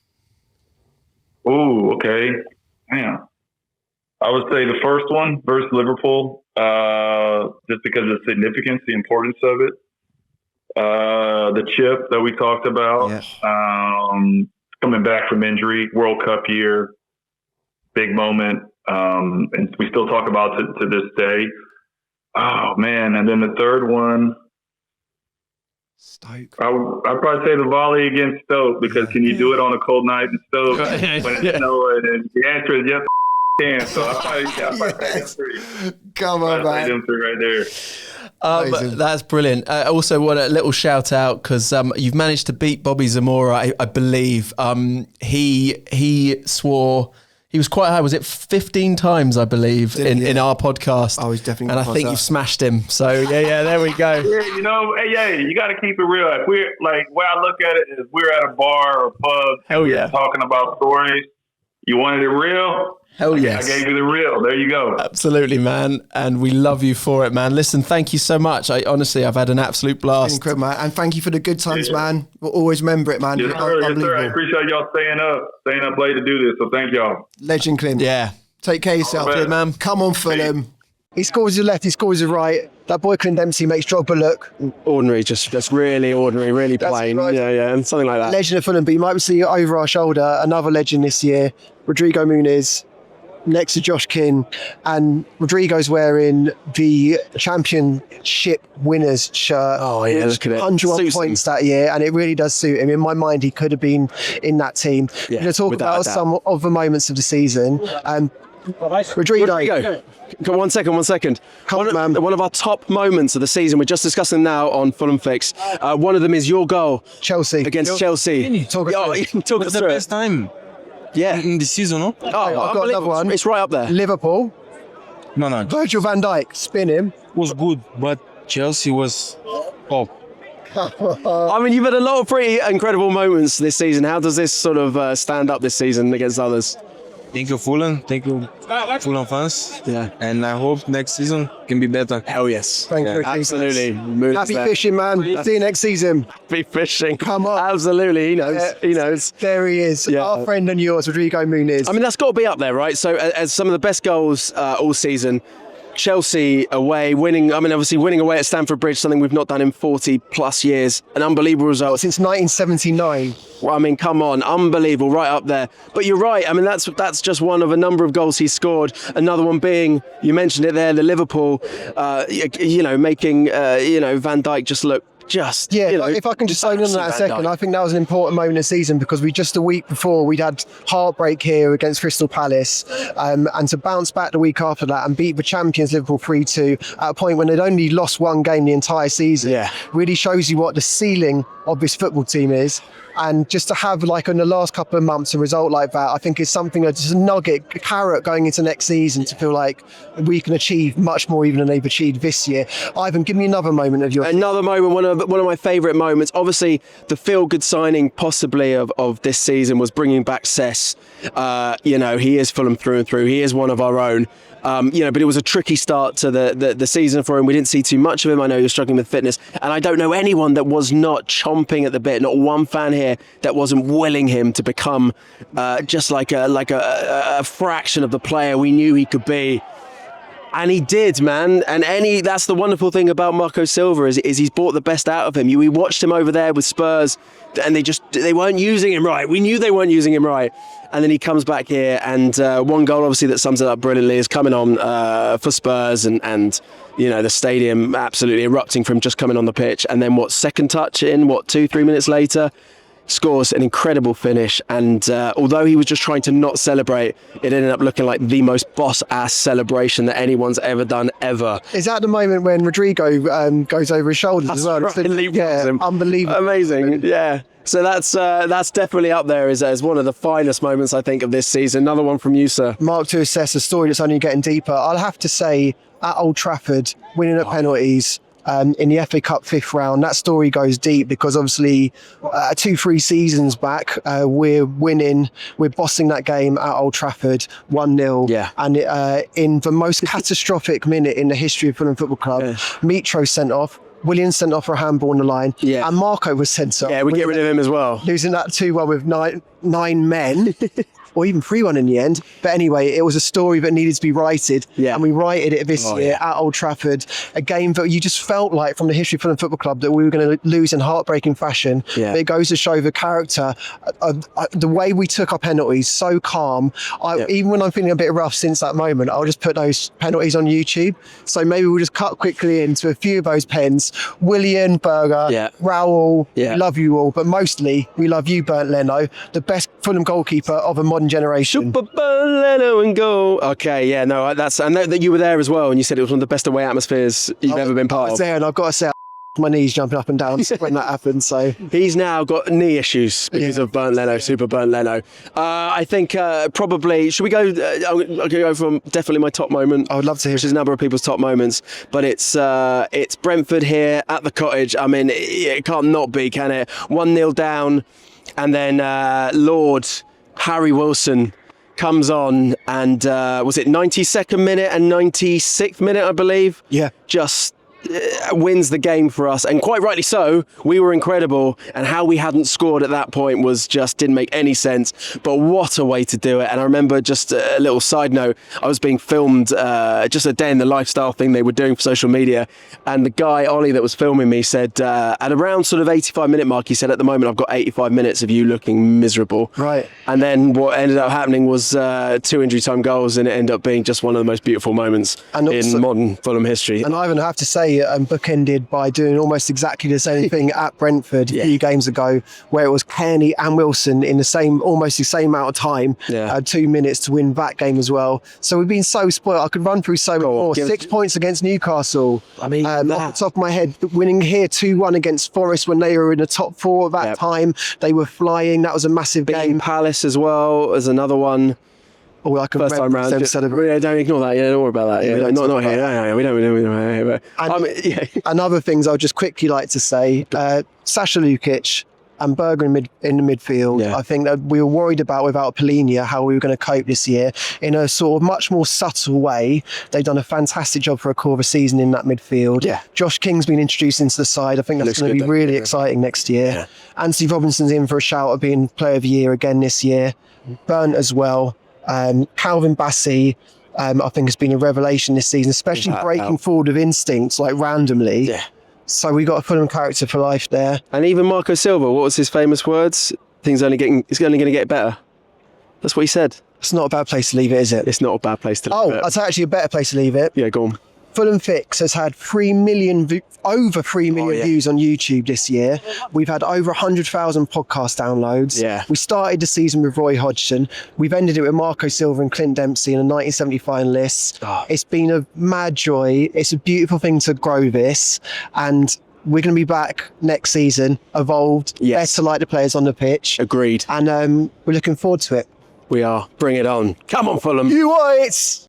Oh, okay. Man. I would say the first one versus Liverpool, just because of the significance, the importance of it. The chip that we talked about, coming back from injury, World Cup year, big moment, and we still talk about it to this day. Oh, man. And then the third one, Stoke. I'd probably say the volley against Stoke, because can you do it on a cold night in Stoke when it's snowing? And the answer is yes. So I probably say them 3. Come on, man. Them 3 right there. That's brilliant. I also want a little shout out because you've managed to beat Bobby Zamora, I believe. He swore he was quite high. Was it 15 times, I believe, in our podcast? I was definitely. And I think you've smashed him. So yeah, there we go. Yeah, you got to keep it real. If we're like, where I look at it is, we're at a bar or pub. Hell yeah. Talking about stories. You wanted it real? Hell yes. I gave you the real. There you go. Absolutely, man. And we love you for it, man. Listen, thank you so much. Honestly, I've had an absolute blast. Incredible, man. And thank you for the good times, man. We'll always remember it, man. Yes, sir. Yes, sir. I appreciate y'all staying up late to do this. So thank y'all. Legend, Clint. Yeah. Take care of yourself. Right, man. Come on, Fulham. He scores your left, he scores your right. That boy Clint Dempsey makes Drogba look ordinary, just really ordinary, really plain. Right. Yeah, and something like that. Legend of Fulham, but you might see over our shoulder another legend this year, Rodrigo Muniz, next to Josh King, and Rodrigo's wearing the championship winners shirt. Oh yeah, look at it. 101 points that year, and it really does suit him. In my mind, he could have been in that team. Yeah, we're going to talk about some of the moments of the season. Rodrigo. Come on, 1 second. One of our top moments of the season, we're just discussing now on Fulham Fix. One of them is your goal. Chelsea. Against Chelsea. Talk us through the best time. Yeah. In the season, no? Oh, I've got another one. It's right up there. Liverpool. No. Virgil van Dijk, spin him. Was good, but Chelsea was top. I mean, you've had a lot of pretty incredible moments this season. How does this sort of stand up this season against others? Thank you, Fulham. Thank you, Fulham fans. Yeah. And I hope next season can be better. Hell yes. Thank you. Absolutely. Happy fishing, man. See you next season. Happy fishing. Come on. Absolutely. He knows. He knows. There he is. Yeah. Our friend and yours, Rodrigo Muniz. I mean, that's got to be up there, right? So, as some of the best goals all season, Chelsea away, winning. I mean, obviously winning away at Stamford Bridge, something we've not done in 40 plus years. An unbelievable result. Since 1979. Well, I mean, come on, unbelievable, right up there. But you're right. I mean, that's just one of a number of goals he scored. Another one being, you mentioned it there, the Liverpool. Making Van Dijk just look. If I can just zone in on that a second, I think that was an important moment of the season because we just the week before we'd had heartbreak here against Crystal Palace, and to bounce back the week after that and beat the champions Liverpool 3-2 at a point when they'd only lost one game the entire season, really shows you what the ceiling of this football team is. And just to have, like, in the last couple of months, a result like that, I think is something, just a nugget, a carrot going into next season to feel like we can achieve much more even than they've achieved this year. Ivan, give me another moment of your... Another moment, one of my favourite moments. Obviously, the feel-good signing possibly of this season was bringing back Cess. He is Fulham through and through. He is one of our own. But it was a tricky start to the season for him. We didn't see too much of him. I know you're struggling with fitness, and I don't know anyone that was not chomping at the bit. Not one fan here that wasn't willing him to become just like a fraction of the player we knew he could be. And he did, man. And that's the wonderful thing about Marco Silva is he's brought the best out of him. We watched him over there with Spurs, and they weren't using him right. We knew they weren't using him right. And then he comes back here, and one goal, obviously, that sums it up brilliantly is coming on for Spurs, and the stadium absolutely erupting from just coming on the pitch. And then second touch in, 2-3 minutes later, scores an incredible finish. And although he was just trying to not celebrate, it ended up looking like the most boss-ass celebration that anyone's ever done, ever. Is that the moment when Rodrigo goes over his shoulders as well? Right, unbelievable. Amazing, yeah. So that's definitely up there as one of the finest moments, I think, of this season. Another one from you, sir. Mark, to assess a story that's only getting deeper, I'll have to say, at Old Trafford, winning at penalties, in the FA Cup 5th round, that story goes deep because obviously 2-3 seasons back, we're bossing that game at Old Trafford 1-0. Yeah. And in the most catastrophic minute in the history of Fulham Football Club, Mitro sent off, Williams sent off for a handball on the line, and Marco was sent off. Yeah, we get rid of him as well. Losing that 2-1 with nine men. Or even 3-1 in the end. But anyway, it was a story that needed to be righted. Yeah. And we righted it this year at Old Trafford. A game that you just felt like from the history of Fulham Football Club that we were going to lose in heartbreaking fashion. Yeah. But it goes to show the character, the way we took our penalties, so calm. Even when I'm feeling a bit rough since that moment, I'll just put those penalties on YouTube. So maybe we'll just cut quickly into a few of those pens. Willian, Berger, Raoul, love you all. But mostly, we love you, Bernd Leno, the best Fulham goalkeeper of a modern generation. Super Leno and goal. Okay, yeah, no, I know that you were there as well, and you said it was one of the best away atmospheres you've ever been part of. I was there, and I've got to say, my knees jumping up and down when that happened. So he's now got knee issues because of Bernd Leno, Super Bernd Leno. I think probably should we go? I'll go from definitely my top moment. I would love to hear. Which is a number of people's top moments, but it's Brentford here at the Cottage. I mean, it can't not be, can it? 1-0 down, and then Lord Harry Wilson comes on, and was it 92nd minute and 96th minute, I believe? Yeah. Just wins the game for us, and quite rightly so. We were incredible, and how we hadn't scored at that point was just didn't make any sense. But what a way to do it. And I remember, just a little side note, I was being filmed, just a day in the lifestyle thing they were doing for social media, and the guy Ollie that was filming me said at around sort of 85-minute mark, he said, at the moment I've got 85 minutes of you looking miserable. Right. And then what ended up happening was 2 injury time goals, and it ended up being just one of the most beautiful moments in modern Fulham history. And Ivan, I have to say, bookended by doing almost exactly the same thing at Brentford a few games ago, where it was Kearney and Wilson in almost the same amount of time, 2 minutes to win that game as well. So we've been so spoiled. I could run through so much more. 6 points against Newcastle. I mean, off the top of my head, winning here 2-1 against Forest when they were in the top 4 at that time. They were flying. That was a massive game. Palace as well as another one. Oh, I can first time round. Don't ignore that. Yeah, don't worry about that. Yeah, not here. No, we don't. And other things I would just quickly like to say: Sasha Lukic and Berger in the midfield. I think that we were worried about without Polinia how we were going to cope this year in a sort of much more subtle way. They've done a fantastic job for a core of a season in that midfield. Josh King's been introduced into the side. I think that's going to be really exciting next year. Anthony Robinson's in for a shout of being Player of the Year again this year. Burnt as well. Calvin Bassey, I think, has been a revelation this season, especially breaking forward with instincts like randomly. So we got a Fulham character for life there. And even Marco Silva, what was his famous words? It's only going to get better. That's what he said. It's not a bad place to leave it, is it? It's not a bad place to leave it. Oh, that's actually a better place to leave it. Yeah, go on. Fulham Fix has had over 3 million views on YouTube this year. We've had over 100,000 podcast downloads. We started the season with Roy Hodgson. We've ended it with Marco Silva and Clint Dempsey in a 1975 list. It's been a mad joy. It's a beautiful thing to grow this. And we're going to be back next season, evolved, better like the players on the pitch. Agreed. And we're looking forward to it. We are. Bring it on. Come on, Fulham. You Whites!